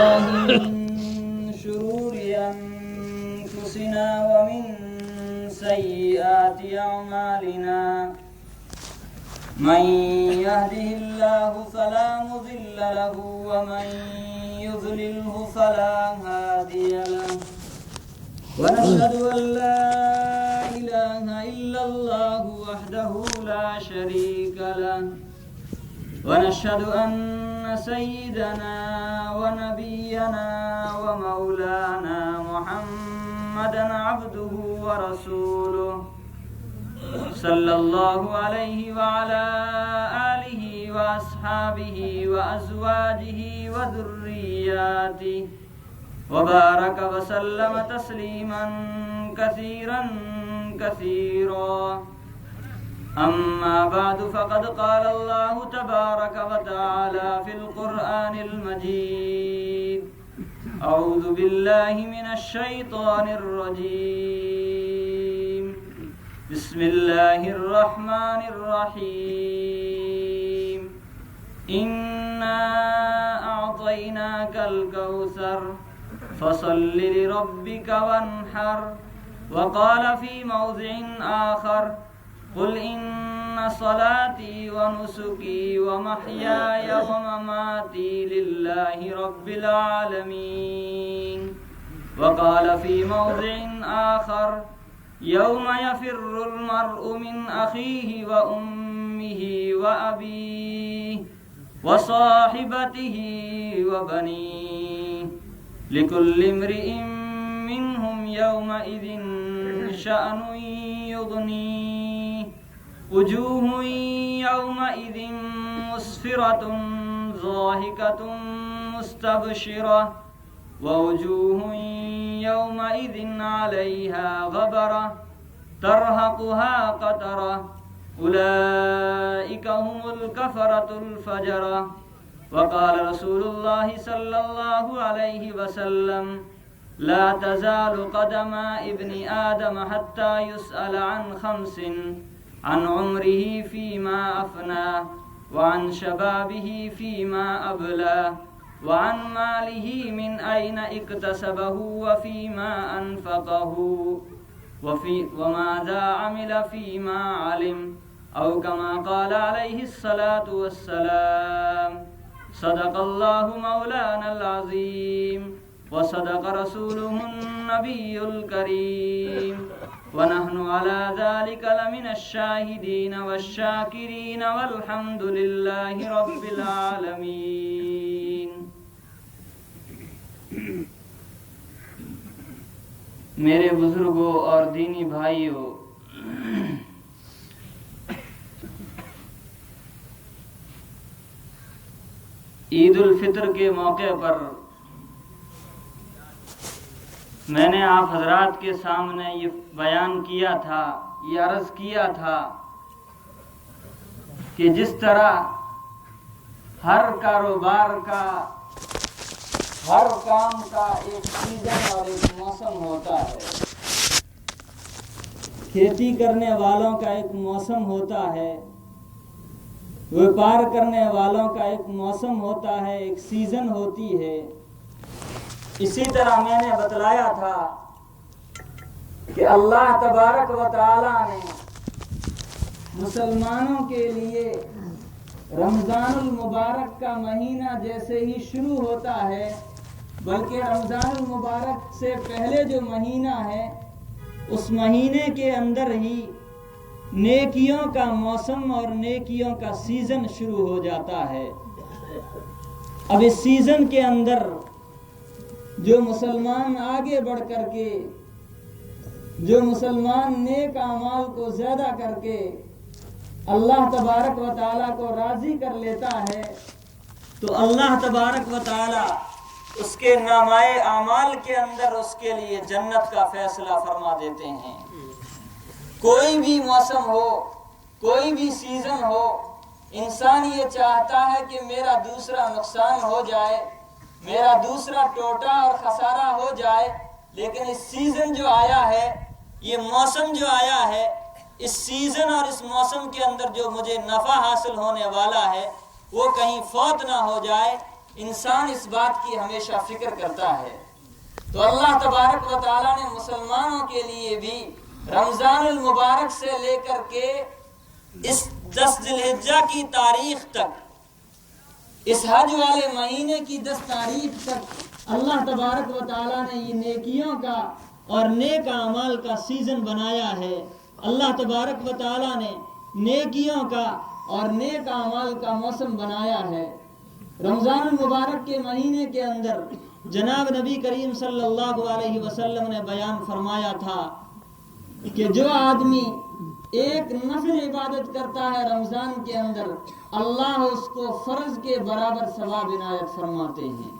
من شرور أنفسنا ومن سيئات أعمالنا من يهده الله فلا مضل له ومن يضلله فلا هادي له ونشهد أن لا إله إلا الله وحده لا شريك له ونشهد أن سيدنا ونبينا ومولانا محمدا عبده ورسوله صلى الله عليه وعلى آله وأصحابه وأزواجه وذرياته وبارك وسلم تسليما كثيرا كثيرا. أما بعد فقد قال الله تبارك وتعالى في القرآن المجيد: أعوذ بالله من الشيطان الرجيم. بسم الله الرحمن الرحيم. إنا أعطيناك الكوثر فصل لربك وانحر. وقال في موضع آخر: قل إن صلاتي ونسكي ومحياي ومماتي لله رب العالمين. وقال في موضع آخر: يوم يفر المرء من أخيه وأمه وأبيه وصاحبته وبنيه لكل امرئ منهم يومئذ شأن يغنيه. وجوه يومئذ مسفرة ضاحكة مستبشرة ووجوه يومئذ عليها غبرة ترهقها قترة أولئك هم الكفرة الفجرة. وقال رسول الله صلى الله عليه وسلم: لا تزال قدم ابن آدم حتى يسأل عن خمس: عن عمره فيما أفناه، وعن شبابه فيما أبلاه، وعن ماله من أين اكتسبه وفيما أنفقه، وماذا عمل فيما علم، أو كما قال عليه الصلاة والسلام. صدق الله مولانا العظيم وصدق رسوله النبي الكريم، ونحن على ذلك لمن الشاهدين والشاكرين والحمد لله رب العالمين. میرے بزرگوں اور دینی بھائیوں، عید الفطر کے موقع پر میں نے آپ حضرات کے سامنے یہ بیان کیا تھا، یہ عرض کیا تھا کہ جس طرح ہر کاروبار کا، ہر کام کا ایک سیزن اور ایک موسم ہوتا ہے، کھیتی کرنے والوں کا ایک موسم ہوتا ہے، ویپار کرنے والوں کا ایک موسم ہوتا ہے، ایک سیزن ہوتی ہے، اسی طرح میں نے بتلایا تھا کہ اللہ تبارک و تعالی نے مسلمانوں کے لیے رمضان المبارک کا مہینہ جیسے ہی شروع ہوتا ہے، بلکہ رمضان المبارک سے پہلے جو مہینہ ہے اس مہینے کے اندر ہی نیکیوں کا موسم اور نیکیوں کا سیزن شروع ہو جاتا ہے۔ اب اس سیزن کے اندر جو مسلمان آگے بڑھ کر کے، جو مسلمان نیک اعمال کو زیادہ کر کے اللہ تبارک و تعالیٰ کو راضی کر لیتا ہے، تو اللہ تبارک و تعالیٰ اس کے نامۂ اعمال کے اندر اس کے لیے جنت کا فیصلہ فرما دیتے ہیں۔ کوئی بھی موسم ہو، کوئی بھی سیزن ہو، انسان یہ چاہتا ہے کہ میرا دوسرا نقصان ہو جائے، میرا دوسرا ٹوٹا اور خسارہ ہو جائے، لیکن اس سیزن جو آیا ہے، یہ موسم جو آیا ہے، اس سیزن اور اس موسم کے اندر جو مجھے نفع حاصل ہونے والا ہے وہ کہیں فوت نہ ہو جائے، انسان اس بات کی ہمیشہ فکر کرتا ہے۔ تو اللہ تبارک و تعالیٰ نے مسلمانوں کے لیے بھی رمضان المبارک سے لے کر کے اس 10 ذی الحجہ کی تاریخ تک، اس حج والے مہینے کی 10 تاریخ تک اللہ تبارک و تعالیٰ نے یہ نیکیوں کا اور نیک اعمال کا سیزن بنایا ہے۔ اللہ تبارک و تعالیٰ نے نیکیوں کا اور نیک اعمال کا موسم بنایا ہے۔ رمضان المبارک کے مہینے کے اندر جناب نبی کریم صلی اللہ علیہ وسلم نے بیان فرمایا تھا کہ جو آدمی ایک نفل عبادت کرتا ہے رمضان کے اندر، اللہ اس کو فرض کے برابر ثواب عنایت فرماتے ہیں،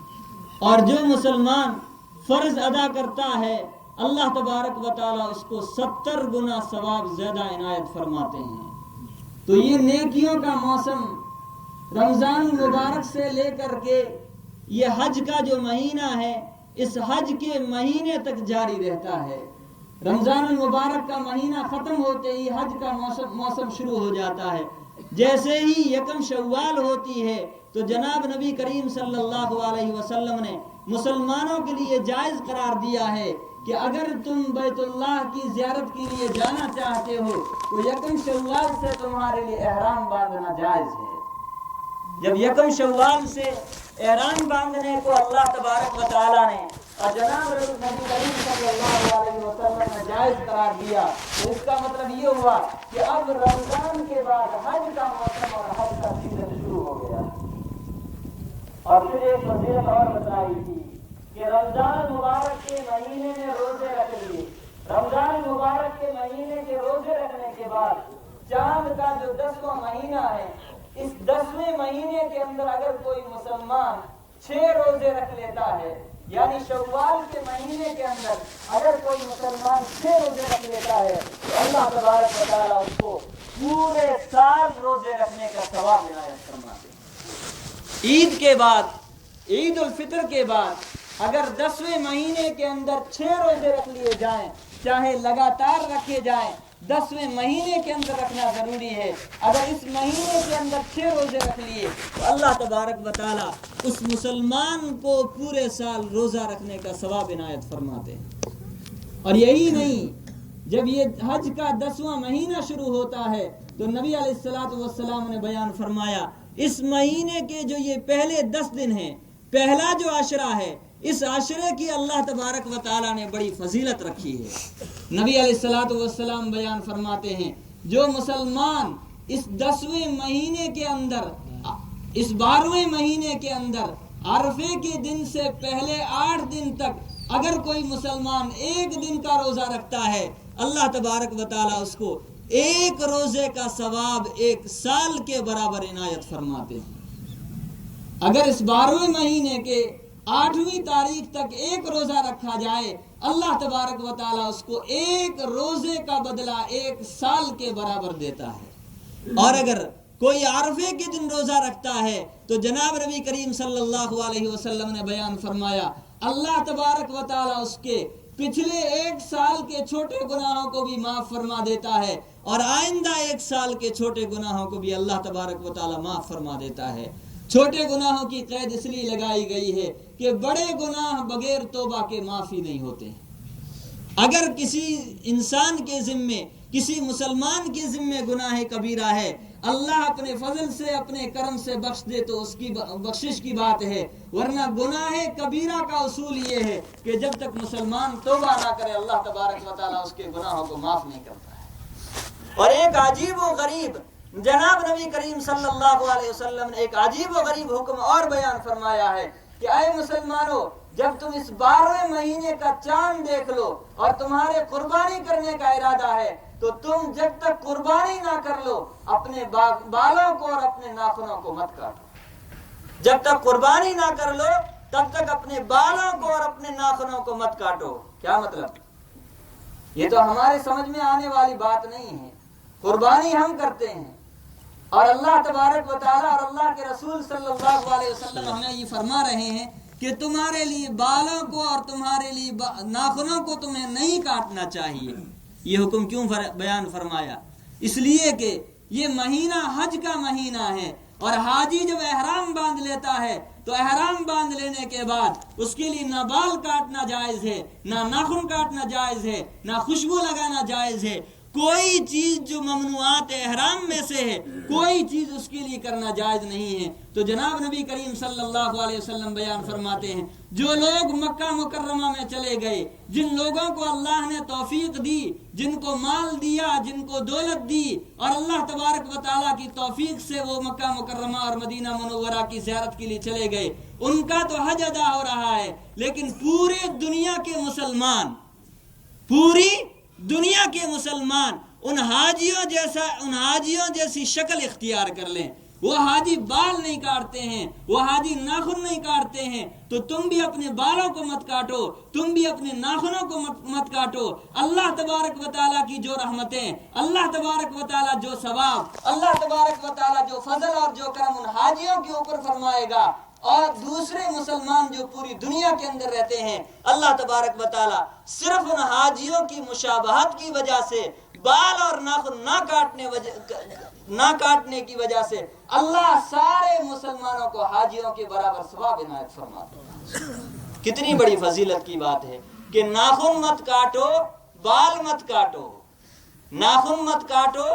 اور جو مسلمان فرض ادا کرتا ہے اللہ تبارک و تعالیٰ اس کو 70 گنا ثواب زیادہ عنایت فرماتے ہیں۔ تو یہ نیکیوں کا موسم رمضان المبارک سے لے کر کے یہ حج کا جو مہینہ ہے، اس حج کے مہینے تک جاری رہتا ہے۔ رمضان المبارک کا مہینہ ختم ہوتے ہی حج کا موسم شروع ہو جاتا ہے۔ جیسے ہی یکم شوال ہوتی ہے تو جناب نبی کریم صلی اللہ علیہ وسلم نے مسلمانوں کے لیے جائز قرار دیا ہے کہ اگر تم بیت اللہ کی زیارت کے لیے جانا چاہتے ہو تو یکم شوال سے تمہارے لیے احرام باندھنا جائز ہے۔ جب یکم شوال سے احرام باندھنے کو اللہ تبارک و تعالیٰ نے اور جناب نبی کریم صلی اللہ علیہ وسلم نے جائز قرار دیا تو اس کا مطلب یہ ہوا کہ اب رمضان کے بعد حج کا موسم اور حج کا سیزن شروع ہو گیا۔ اور پھر ایک فضیلت اور بتائی تھی کہ رمضان مبارک کے مہینے میں روزے رکھ لیے۔ رمضان مبارک کے مہینے کے روزے رکھنے کے بعد چاند کا جو 10واں مہینہ ہے، اس 10ویں مہینے کے اندر اگر کوئی مسلمان 6 روزے رکھ لیتا ہے، یعنی شوال کے مہینے کے اندر اگر کوئی مسلمان 6 روزے رکھ لیتا ہے تو اللہ تبارک و تعالیٰ اس کو پورے سال روزے رکھنے کا ثواب عنایت فرماتے ہیں۔ عید کے بعد، عید الفطر کے بعد اگر 10ویں مہینے کے اندر 6 روزے رکھ لیے جائیں، چاہے لگاتار رکھے جائیں، 10ویں مہینے کے اندر رکھنا ضروری ہے۔ اگر اس مہینے کے اندر 6 روزے رکھ لیے تو اللہ تبارک و تعالیٰ اس مسلمان کو پورے سال روزہ رکھنے کا ثواب عنایت فرماتے ہیں۔ اور یہی نہیں، جب یہ حج کا 10واں مہینہ شروع ہوتا ہے تو نبی علیہ الصلوۃ والسلام نے بیان فرمایا اس مہینے کے جو یہ پہلے 10 دن ہیں، پہلا جو عشرہ ہے، اس عشرے کی اللہ تبارک و تعالیٰ نے بڑی فضیلت رکھی ہے۔ نبی علیہ الصلوۃ والسلام بیان فرماتے ہیں جو مسلمان اس 10ویں مہینے کے اندر، اس 12ویں مہینے کے اندر عرفے کے دن سے پہلے 8 دن تک اگر کوئی مسلمان 1 دن کا روزہ رکھتا ہے، اللہ تبارک و تعالیٰ اس کو 1 روزے کا ثواب 1 سال کے برابر عنایت فرماتے ہیں۔ اگر اس 12ویں مہینے کے 8ویں تاریخ تک 1 روزہ رکھا جائے، اللہ تبارک و تعالیٰ اس کو 1 روزے کا بدلہ 1 سال کے برابر دیتا ہے۔ اور اگر کوئی عرفے کے دن روزہ رکھتا ہے تو جناب نبی کریم صلی اللہ علیہ وسلم نے بیان فرمایا اللہ تبارک و تعالیٰ اس کے پچھلے 1 سال کے چھوٹے گناہوں کو بھی معاف فرما دیتا ہے، اور آئندہ 1 سال کے چھوٹے گناہوں کو بھی اللہ تبارک و تعالیٰ معاف فرما دیتا ہے۔ چھوٹے گناہوں کی قید اس لیے لگائی گئی ہے کہ بڑے گناہ بغیر توبہ کے معافی نہیں ہوتے ہیں۔ اگر کسی انسان کے ذمے، کسی مسلمان کے ذمے گناہ کبیرہ ہے، اللہ اپنے فضل سے، اپنے کرم سے بخش دے تو اس کی بخشش کی بات ہے، ورنہ گناہ کبیرہ کا اصول یہ ہے کہ جب تک مسلمان توبہ نہ کرے اللہ تبارک و تعالیٰ اس کے گناہوں کو معاف نہیں کرتا ہے۔ اور ایک عجیب و غریب، جناب نبی کریم صلی اللہ علیہ وسلم نے ایک عجیب و غریب حکم اور بیان فرمایا ہے کہ اے مسلمانوں، جب تم اس 12ویں مہینے کا چاند دیکھ لو اور تمہارے قربانی کرنے کا ارادہ ہے تو تم جب تک قربانی نہ کر لو اپنے بالوں کو اور اپنے ناخنوں کو مت کاٹو۔ جب تک قربانی نہ کر لو تب تک اپنے بالوں کو اور اپنے ناخنوں کو مت کاٹو۔ کیا مطلب؟ یہ تو ہمارے سمجھ میں آنے والی بات نہیں ہے۔ قربانی ہم کرتے ہیں اور اللہ تبارک و تعالیٰ اور اللہ کے رسول صلی اللہ علیہ وسلم ہمیں یہ فرما رہے ہیں کہ تمہارے لیے بالوں کو اور تمہارے لیے ناخنوں کو تمہیں نہیں کاٹنا چاہیے۔ یہ حکم کیوں بیان فرمایا؟ اس لیے کہ یہ مہینہ حج کا مہینہ ہے، اور حاجی جب احرام باندھ لیتا ہے تو تو احرام باندھ لینے کے بعد اس کے لیے نہ بال کاٹنا جائز ہے، نہ ناخن کاٹنا جائز ہے، نہ خوشبو لگانا جائز ہے، کوئی چیز جو ممنوعات احرام میں سے ہے کوئی چیز اس کے لیے کرنا جائز نہیں ہے۔ تو جناب نبی کریم صلی اللہ علیہ وسلم بیان فرماتے ہیں جو لوگ مکہ مکرمہ میں چلے گئے، جن لوگوں کو اللہ نے توفیق دی، جن کو مال دیا، جن کو دولت دی، اور اللہ تبارک و تعالیٰ کی توفیق سے وہ مکہ مکرمہ اور مدینہ منورہ کی زیارت کے لیے چلے گئے، ان کا تو حج ادا ہو رہا ہے، لیکن پورے دنیا کے مسلمان، پوری دنیا کے مسلمان ان حاجیوں جیسی شکل اختیار کر لیں۔ وہ حاجی بال نہیں کاٹتے ہیں، وہ حاجی ناخن نہیں کاٹتے ہیں، تو تم بھی اپنے بالوں کو مت کاٹو، تم بھی اپنے ناخنوں کو مت کاٹو۔ اللہ تبارک و تعالیٰ کی جو رحمتیں، اللہ تبارک و تعالیٰ جو ثواب، اللہ تبارک و تعالیٰ جو فضل اور جو کرم ان حاجیوں کے اوپر فرمائے گا، اور دوسرے مسلمان جو پوری دنیا کے اندر رہتے ہیں، اللہ تبارک و تعالیٰ صرف ان حاجیوں کی مشابہت کی وجہ سے، بال اور ناخن نہ کاٹنے کی وجہ سے اللہ سارے مسلمانوں کو حاجیوں کے برابر ثواب عنایت فرماتا ہے۔ کتنی بڑی فضیلت کی بات ہے کہ ناخن مت کاٹو، بال مت کاٹو، ناخن مت کاٹو،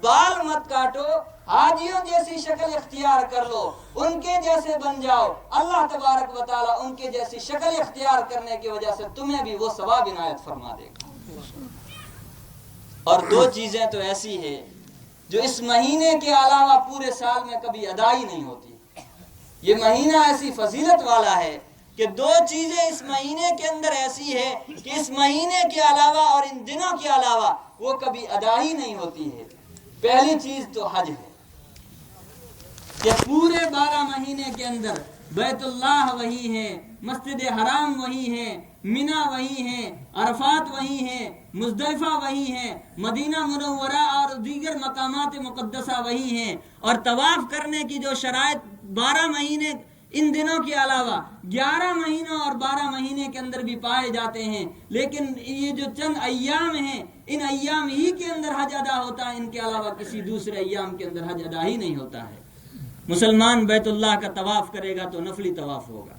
بال مت کاٹو، حاجیوں جیسی شکل اختیار کر لو، ان کے جیسے بن جاؤ، اللہ تبارک و تعالیٰ ان کے جیسی شکل اختیار کرنے کی وجہ سے تمہیں بھی وہ ثواب عنایت فرما دے گا۔ اور دو چیزیں تو ایسی ہیں جو اس مہینے کے علاوہ پورے سال میں کبھی ادا ہی نہیں ہوتی۔ یہ مہینہ ایسی فضیلت والا ہے کہ دو چیزیں اس مہینے کے اندر ایسی ہے کہ اس مہینے کے علاوہ اور ان دنوں کے علاوہ وہ کبھی ادا ہی نہیں ہوتی ہے۔ پہلی چیز تو حج ہے کہ پورے 12 مہینے کے اندر بیت اللہ وہی ہے، مسجد حرام وہی ہے، منی وہی ہے، عرفات وہی ہے، مزدلفہ وہی ہے، مدینہ منورہ اور دیگر مقامات مقدسہ وہی ہیں، اور طواف کرنے کی جو شرائط 12 مہینے ان دنوں کے علاوہ 11 مہینوں اور 12 مہینے کے اندر بھی پائے جاتے ہیں، لیکن یہ جو چند ایام ہیں ان ایام ہی کے اندر حج ادا ہوتا ہے، ان کے علاوہ کسی دوسرے ایام کے اندر حج ادا ہی نہیں ہوتا ہے۔ مسلمان بیت اللہ کا طواف کرے گا تو نفلی طواف ہوگا،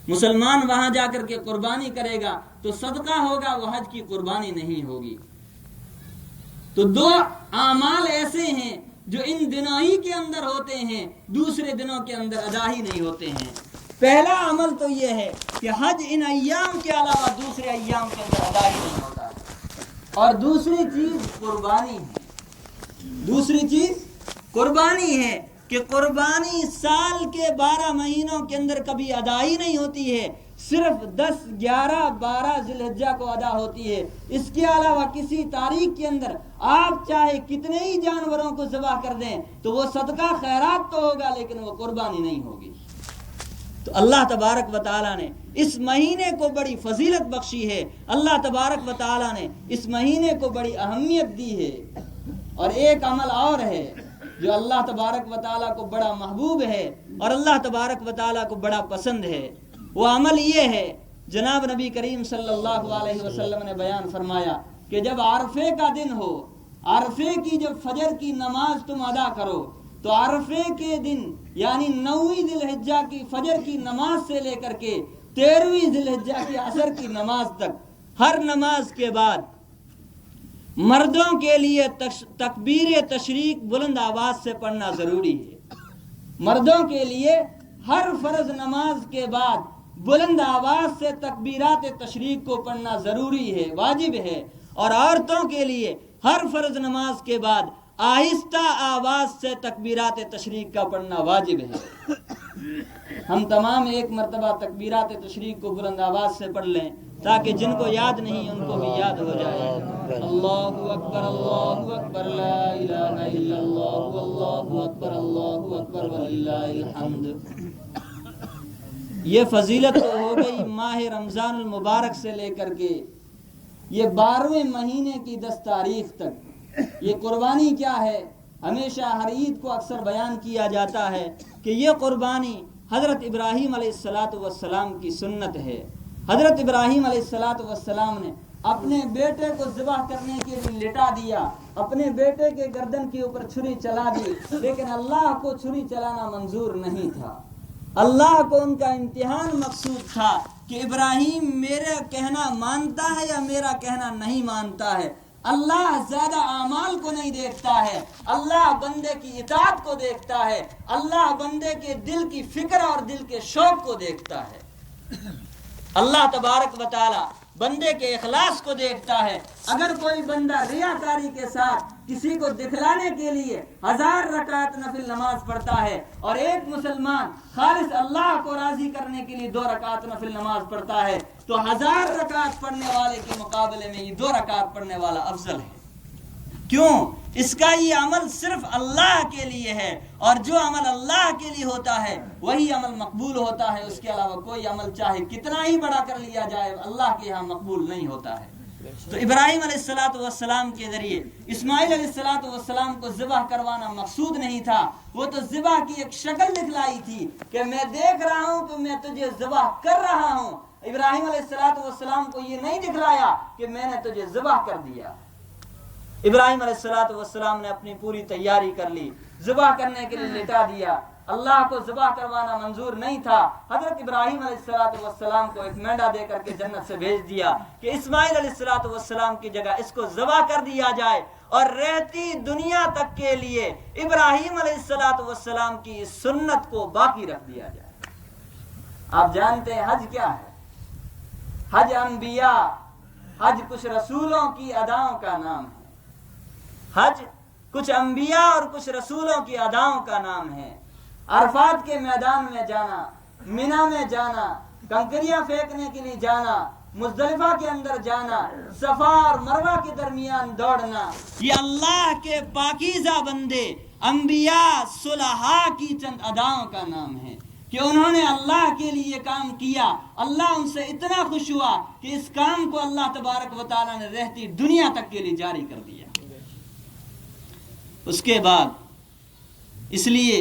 مسلمان وہاں جا کر کے قربانی کرے گا تو صدقہ ہوگا، وہ حج کی قربانی نہیں ہوگی۔ تو دو اعمال ایسے ہیں جو ان دنوں ہی کے اندر ہوتے ہیں، دوسرے دنوں کے اندر ادا ہی نہیں ہوتے ہیں۔ پہلا عمل تو یہ ہے کہ حج ان ایام کے علاوہ دوسرے ایام کے اندر ادا ہی نہیں ہوتا ہے، اور دوسری چیز قربانی ہے۔ دوسری چیز قربانی ہے کہ قربانی سال کے 12 مہینوں کے اندر کبھی ادا ہی نہیں ہوتی ہے، صرف 10، 11، 12 ذی الحجہ کو ادا ہوتی ہے۔ اس کے علاوہ کسی تاریخ کے اندر آپ چاہے کتنے ہی جانوروں کو ذبح کر دیں تو وہ صدقہ خیرات تو ہوگا لیکن وہ قربانی نہیں ہوگی۔ تو اللہ تبارک و تعالیٰ نے اس مہینے کو بڑی فضیلت بخشی ہے، اللہ تبارک و تعالیٰ نے اس مہینے کو بڑی اہمیت دی ہے۔ اور ایک عمل اور ہے جو اللہ تبارک و تعالیٰ کو بڑا محبوب ہے اور اللہ تبارک و تعالیٰ کو بڑا پسند ہے، وہ عمل یہ ہے، جناب نبی کریم صلی اللہ علیہ وسلم نے بیان فرمایا کہ جب عرفے کا دن ہو، عرفے کی جب فجر کی نماز تم ادا کرو تو عرفے کے دن یعنی 9ویں ذی الحجہ کی فجر کی نماز سے لے کر کے 13ویں ذی الحجہ کی عصر کی نماز تک ہر نماز کے بعد مردوں کے لیے تکبیر تشریق بلند آواز سے پڑھنا ضروری ہے۔ مردوں کے لیے ہر فرض نماز کے بعد بلند آواز سے تکبیرات تشریق کو پڑھنا ضروری ہے، واجب ہے، اور عورتوں کے لیے ہر فرض نماز کے بعد آہستہ آواز سے تکبیرات تشریق کا پڑھنا واجب ہے۔ ہم تمام ایک مرتبہ تکبیرات تشریق کو بلند آواز سے پڑھ لیں تاکہ جن کو یاد نہیں ان کو بھی یاد ہو جائے۔ اللہ اکبر لا الہ الا اللہ اللہ اکبر وللہ الحمد۔ یہ فضیلت تو ہو گئی ماہ رمضان المبارک سے لے کر کے یہ 12ویں مہینے کی 10 تاریخ تک۔ یہ قربانی کیا ہے؟ ہمیشہ ہر عید کو اکثر بیان کیا جاتا ہے کہ یہ قربانی حضرت ابراہیم علیہ السلام کی سنت ہے۔ حضرت ابراہیم علیہ السلام نے اپنے بیٹے کو ذبح کرنے کے لیے لٹا دیا، اپنے بیٹے کے گردن کے اوپر چھری چلا دی، لیکن اللہ کو چھری چلانا منظور نہیں تھا۔ اللہ کو ان کا امتحان مقصود تھا کہ ابراہیم میرا کہنا مانتا ہے یا میرا کہنا نہیں مانتا ہے۔ اللہ زیادہ اعمال کو نہیں دیکھتا ہے، اللہ بندے کی اطاعت کو دیکھتا ہے، اللہ بندے کے دل کی فکر اور دل کے شوق کو دیکھتا ہے۔ اللہ تبارک و تعالی بندے کے اخلاص کو دیکھتا ہے۔ اگر کوئی بندہ ریاکاری کے ساتھ کسی کو دکھلانے کے لیے 1000 رکعت نفل نماز پڑھتا ہے اور ایک مسلمان خالص اللہ کو راضی کرنے کے لیے 2 رکعت نفل نماز پڑھتا ہے تو 1000 رکعت پڑھنے والے کے مقابلے میں یہ 2 رکعت پڑھنے والا افضل ہے۔ کیوں؟ اس کا یہ عمل صرف اللہ کے لیے ہے، اور جو عمل اللہ کے لیے ہوتا ہے وہی عمل مقبول ہوتا ہے، اس کے علاوہ کوئی عمل چاہے کتنا ہی بڑا کر لیا جائے اللہ کے یہاں مقبول نہیں ہوتا ہے۔ تو ابراہیم علیہ السلام کے ذریعے اسماعیل علیہ السلام کو ذبح کروانا مقصود نہیں تھا، وہ تو ذبح کی ایک شکل دکھلائی تھی کہ میں دیکھ رہا ہوں کہ میں تجھے ذبح کر رہا ہوں۔ ابراہیم علیہ السلام کو یہ نہیں دکھلایا کہ میں نے تجھے ذبح کر دیا۔ ابراہیم علیہ السلام نے اپنی پوری تیاری کر لی، ذبح کرنے کے لیے لٹا دیا۔ اللہ کو ذبح کروانا منظور نہیں تھا، حضرت ابراہیم علیہ السلام کو ایک مینڈا دے کر کے جنت سے بھیج دیا کہ اسماعیل علیہ السلام کی جگہ اس کو ذبح کر دیا جائے اور رہتی دنیا تک کے لیے ابراہیم علیہ السلام کی اس سنت کو باقی رکھ دیا جائے۔ آپ جانتے ہیں حج کیا ہے؟ حج انبیاء، حج کچھ رسولوں کی اداؤں کا نام ہے۔ حج کچھ انبیاء اور کچھ رسولوں کی اداؤں کا نام ہے۔ عرفات کے میدان میں جانا، منی میں جانا، کنکریاں پھینکنے کے لیے جانا، مزدلفہ کے اندر جانا، صفا اور مروہ کے درمیان دوڑنا، یہ اللہ کے پاکیزہ بندے انبیاء صلحاء کی چند اداؤں کا نام ہے کہ انہوں نے اللہ کے لیے کام کیا، اللہ ان سے اتنا خوش ہوا کہ اس کام کو اللہ تبارک و تعالیٰ نے رہتی دنیا تک کے لیے جاری کر دیا۔ اس کے بعد اس لیے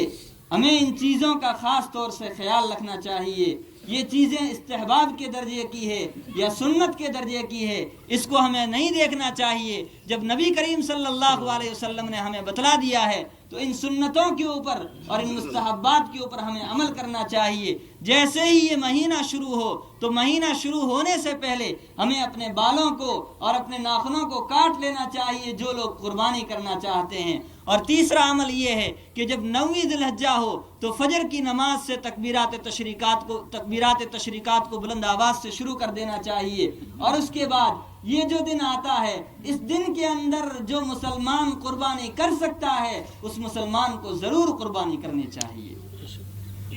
ہمیں ان چیزوں کا خاص طور سے خیال رکھنا چاہیے۔ یہ چیزیں استحباب کے درجے کی ہے یا سنت کے درجے کی ہے، اس کو ہمیں نہیں دیکھنا چاہیے۔ جب نبی کریم صلی اللہ علیہ وسلم نے ہمیں بتلا دیا ہے تو ان سنتوں کے اوپر اور ان مستحبات کے اوپر ہمیں عمل کرنا چاہیے۔ جیسے ہی یہ مہینہ شروع ہو تو مہینہ شروع ہونے سے پہلے ہمیں اپنے بالوں کو اور اپنے ناخنوں کو کاٹ لینا چاہیے جو لوگ قربانی کرنا چاہتے ہیں۔ اور تیسرا عمل یہ ہے کہ جب 9ویں ذی الحجہ ہو تو فجر کی نماز سے تکبیرات تشریقات کو بلند آواز سے شروع کر دینا چاہیے۔ اور اس کے بعد یہ جو دن آتا ہے، اس دن کے اندر جو مسلمان قربانی کر سکتا ہے اس مسلمان کو ضرور قربانی کرنی چاہیے۔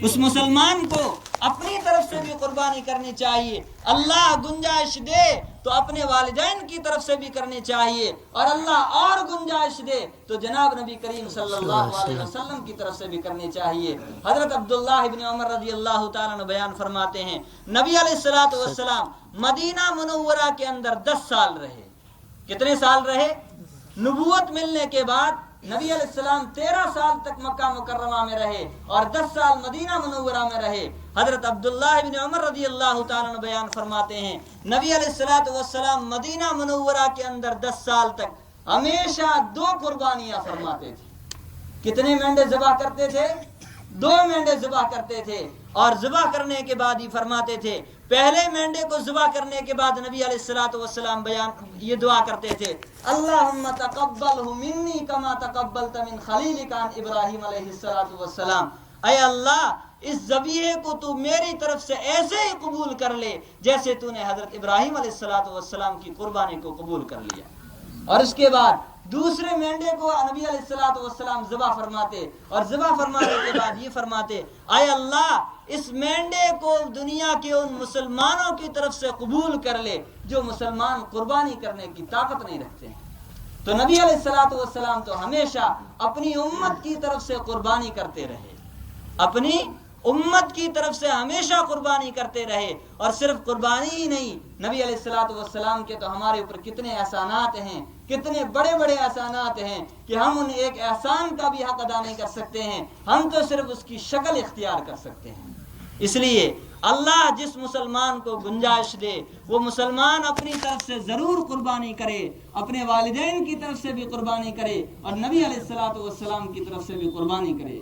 اس مسلمان کو اپنی طرف سے بھی قربانی کرنی چاہیے۔ اللہ گنجائش دے تو اپنے والدین کی طرف سے بھی کرنی چاہیے، اور اللہ اور گنجائش دے تو جناب نبی کریم صلی اللہ علیہ وسلم کی طرف سے بھی کرنی چاہیے۔ حضرت عبداللہ ابن عمر رضی اللہ تعالیٰ عنہ بیان فرماتے ہیں، نبی علیہ السلام مدینہ منورہ کے اندر 10 سال رہے۔ کتنے سال رہے؟ نبوت ملنے کے بعد نبی علیہ السلام 13 سال تک مکہ مکرمہ میں رہے اور 10 سال مدینہ منورہ میں رہے۔ حضرت عبداللہ بن عمر رضی اللہ تعالیٰ عنہ بیان فرماتے ہیں، نبی علیہ السلام مدینہ منورہ کے اندر 10 سال تک ہمیشہ 2 قربانیاں فرماتے تھے۔ کتنے مینڈے ذبح کرتے تھے؟ 2 مینڈے ذبح کرتے تھے، اور ذبح کرنے کے بعد ہی فرماتے تھے، پہلے مینڈے کو ذبح کرنے کے بعد نبی علیہ السلام یہ دعا کرتے تھے، اللہم تقبلہ منی کما تقبلت من خلیلک ابراہیم علیہ السلام، اے اللہ اس ذبیحے کو تو میری طرف سے ایسے ہی قبول کر لے جیسے تو نے حضرت ابراہیم علیہ السلام کی قربانی کو قبول کر لیا۔ اور اس کے بعد دوسرے مینڈے کو نبی علیہ السلام ذبح فرماتے، اور ذبح فرمانے کے بعد یہ فرماتے، اے اللہ اس مینڈے کو دنیا کے ان مسلمانوں کی طرف سے قبول کر لے جو مسلمان قربانی کرنے کی طاقت نہیں رکھتے ہیں۔ تو نبی علیہ السلام تو ہمیشہ اپنی امت کی طرف سے قربانی کرتے رہے، اپنی امت کی طرف سے ہمیشہ قربانی کرتے رہے۔ اور صرف قربانی ہی نہیں، نبی علیہ السلام کے تو ہمارے اوپر کتنے احسانات ہیں، کتنے بڑے بڑے احسانات ہیں کہ ہم ان ایک احسان کا بھی حق ادا نہیں کر سکتے ہیں، ہم تو صرف اس کی شکل اختیار کر سکتے ہیں۔ اس لیے اللہ جس مسلمان کو گنجائش دے وہ مسلمان اپنی طرف سے ضرور قربانی کرے، اپنے والدین کی طرف سے بھی قربانی کرے اور نبی علیہ السلام کی طرف سے بھی قربانی کرے۔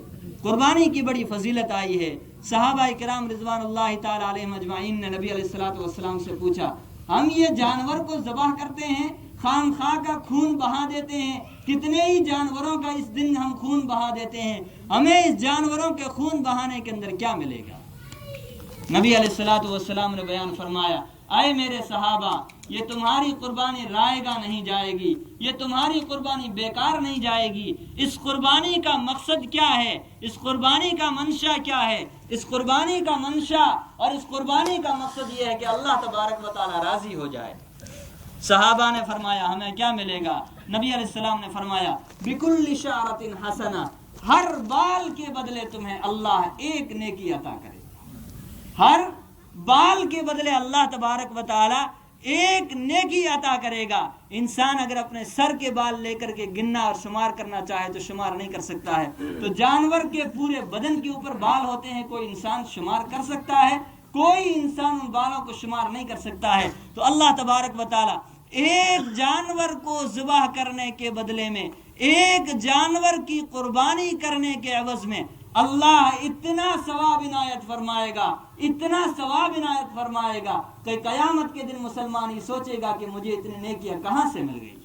قربانی کی بڑی فضیلت آئی ہے۔ صحابہ کرام رضوان اللہ تعالی علیہم اجمعین نے نبی علیہ الصلوۃ والسلام سے پوچھا، ہم یہ جانور کو ذبح کرتے ہیں، خام خواہ کا خون بہا دیتے ہیں، کتنے ہی جانوروں کا اس دن ہم خون بہا دیتے ہیں، ہمیں اس جانوروں کے خون بہانے کے اندر کیا ملے گا؟ نبی علیہ الصلوۃ والسلام نے بیان فرمایا، اے میرے صحابہ، یہ تمہاری قربانی رائے گا نہیں جائے گی، یہ تمہاری قربانی بیکار نہیں جائے گی۔ اس قربانی کا مقصد کیا ہے؟ اس قربانی کا منشا کیا ہے؟ اس قربانی کا منشا اور اس قربانی کا مقصد یہ ہے کہ اللہ تبارک و تعالی راضی ہو جائے۔ صحابہ نے فرمایا ہمیں کیا ملے گا؟ نبی علیہ السلام نے فرمایا بکل شعرۃ حسنہ، ہر بال کے بدلے تمہیں اللہ ایک نیکی عطا کرے گا، ہر بال کے بدلے اللہ تبارک و تعالی ایک نیکی عطا کرے گا۔ انسان اگر اپنے سر کے بال لے کر کے گننا اور شمار کرنا چاہے تو شمار نہیں کر سکتا ہے، تو جانور کے پورے بدن کے اوپر بال ہوتے ہیں، کوئی انسان شمار کر سکتا ہے؟ کوئی انسان ان بالوں کو شمار نہیں کر سکتا ہے۔ تو اللہ تبارک و تعالی ایک جانور کو ذبح کرنے کے بدلے میں، ایک جانور کی قربانی کرنے کے عوض میں اللہ اتنا ثواب عنایت فرمائے گا، اتنا ثواب عنایت فرمائے گا کہ قیامت کے دن مسلمان ہی سوچے گا کہ مجھے اتنی نیکیاں کہاں سے مل گئی۔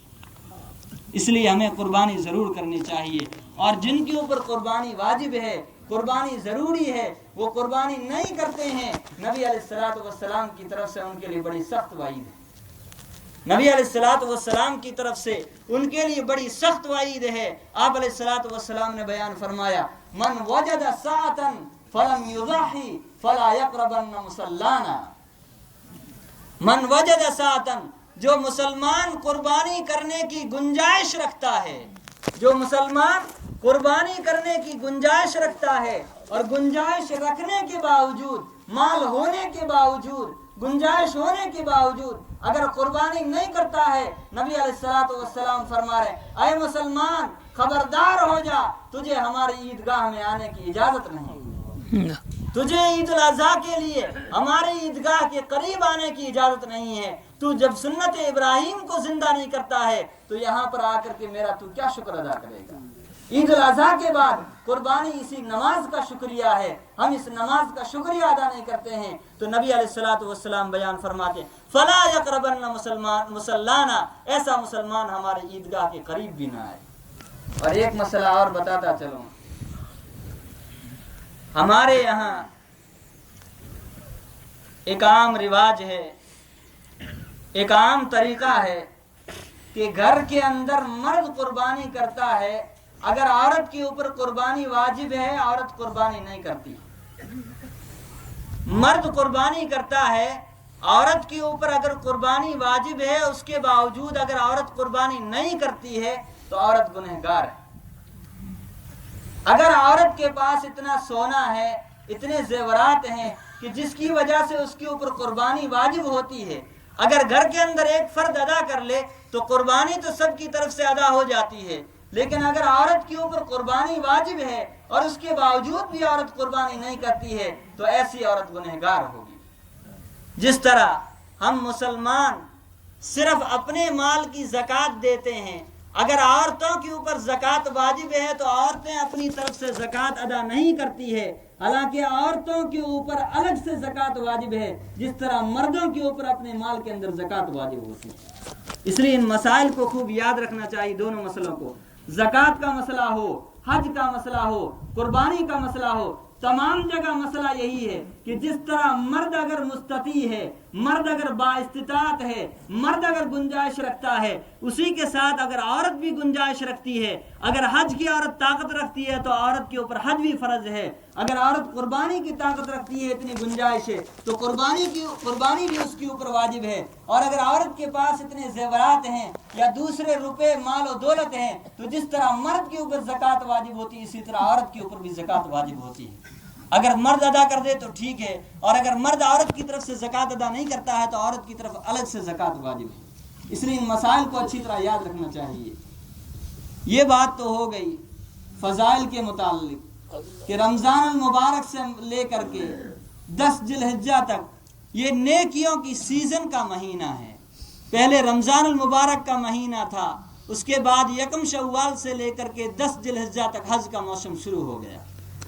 اس لیے ہمیں قربانی ضرور کرنی چاہیے، اور جن کے اوپر قربانی واجب ہے، قربانی ضروری ہے، وہ قربانی نہیں کرتے ہیں، نبی علیہ الصلوۃ والسلام کی طرف سے ان کے لیے بڑی سخت وعید ہے۔ نبی علیہ الصلوۃ والسلام کی طرف سے ان کے لیے بڑی سخت وعید ہے۔ آپ علیہ الصلوۃ والسلام نے بیان فرمایا، من وجد ساعۃ فلم یضحی فلا یقربن مصلانا، من وجد ساعۃ، جو مسلمان قربانی کرنے کی گنجائش رکھتا ہے، جو مسلمان قربانی کرنے کی گنجائش رکھتا ہے، اور گنجائش رکھنے کے باوجود، مال ہونے کے باوجود، گنجائش ہونے کے باوجود اگر قربانی نہیں کرتا ہے، نبی علیہ الصلوۃ والسلام فرما رہے، اے مسلمان خبردار ہو جا، تجھے ہماری عیدگاہ میں آنے کی اجازت نہیں، تجھے عید الاضحیٰ کے لیے ہماری عیدگاہ کے قریب آنے کی اجازت نہیں ہے۔ تو جب سنت ابراہیم کو زندہ نہیں کرتا ہے تو یہاں پر آ کر کے میرا تو کیا شکر ادا کرے گا؟ عید الاضحیٰ کے بعد قربانی اسی نماز کا شکریہ ہے، ہم اس نماز کا شکریہ ادا نہیں کرتے ہیں، تو نبی علیہ الصلوۃ والسلام بیان فرماتے فلا یقربن مصلانا، ایسا مسلمان ہمارے عیدگاہ کے قریب بھی نہ آئے۔ اور ایک مسئلہ اور بتاتا چلوں، ہمارے یہاں ایک عام رواج ہے، ایک عام طریقہ ہے کہ گھر کے اندر مرد قربانی کرتا ہے، اگر عورت کے اوپر قربانی واجب ہے عورت قربانی نہیں کرتی، مرد قربانی کرتا ہے، عورت کے اوپر اگر قربانی واجب ہے اس کے باوجود اگر عورت قربانی نہیں کرتی ہے تو عورت گنہگار ہے۔ اگر عورت کے پاس اتنا سونا ہے، اتنے زیورات ہیں کہ جس کی وجہ سے اس کے اوپر قربانی واجب ہوتی ہے، اگر گھر کے اندر ایک فرد ادا کر لے تو قربانی تو سب کی طرف سے ادا ہو جاتی ہے، لیکن اگر عورت کے اوپر قربانی واجب ہے اور اس کے باوجود بھی عورت قربانی نہیں کرتی ہے تو ایسی عورت گنہگار ہوگی۔ جس طرح ہم مسلمان صرف اپنے مال کی زکوٰۃ دیتے ہیں، اگر عورتوں کے اوپر زکوٰۃ واجب ہے تو عورتیں اپنی طرف سے زکوٰۃ ادا نہیں کرتی ہے، حالانکہ عورتوں کے اوپر الگ سے زکوٰۃ واجب ہے، جس طرح مردوں کے اوپر اپنے مال کے اندر زکوٰۃ واجب ہوتی ہے۔ اس لیے ان مسائل کو خوب یاد رکھنا چاہیے، دونوں مسئلوں کو، زکوٰۃ کا مسئلہ ہو، حج کا مسئلہ ہو، قربانی کا مسئلہ ہو، تمام جگہ مسئلہ یہی ہے کہ جس طرح مرد اگر مستطیع ہے، مرد اگر بااستطاعت ہے، مرد اگر گنجائش رکھتا ہے، اسی کے ساتھ اگر عورت بھی گنجائش رکھتی ہے، اگر حج کی عورت طاقت رکھتی ہے تو عورت کے اوپر حج بھی فرض ہے، اگر عورت قربانی کی طاقت رکھتی ہے، اتنی گنجائش ہے تو قربانی بھی اس کے اوپر واجب ہے، اور اگر عورت کے پاس اتنے زیورات ہیں یا دوسرے روپے مال و دولت ہیں تو جس طرح مرد کے اوپر زکوٰۃ واجب ہوتی ہے اسی طرح عورت کے اوپر بھی زکوٰۃ واجب ہوتی ہے۔ اگر مرد ادا کر دے تو ٹھیک ہے، اور اگر مرد عورت کی طرف سے زکوٰۃ ادا نہیں کرتا ہے تو عورت کی طرف الگ سے زکوٰۃ واجب ہے۔ اس لیے ان مسائل کو اچھی طرح یاد رکھنا چاہیے۔ یہ بات تو ہو گئی فضائل کے متعلق کہ رمضان المبارک سے لے کر کے 10 ذی الحجہ تک یہ نیکیوں کی سیزن کا مہینہ ہے۔ پہلے رمضان المبارک کا مہینہ تھا، اس کے بعد 1 شوال سے لے کر کے 10 ذی الحجہ تک حج کا موسم شروع ہو گیا۔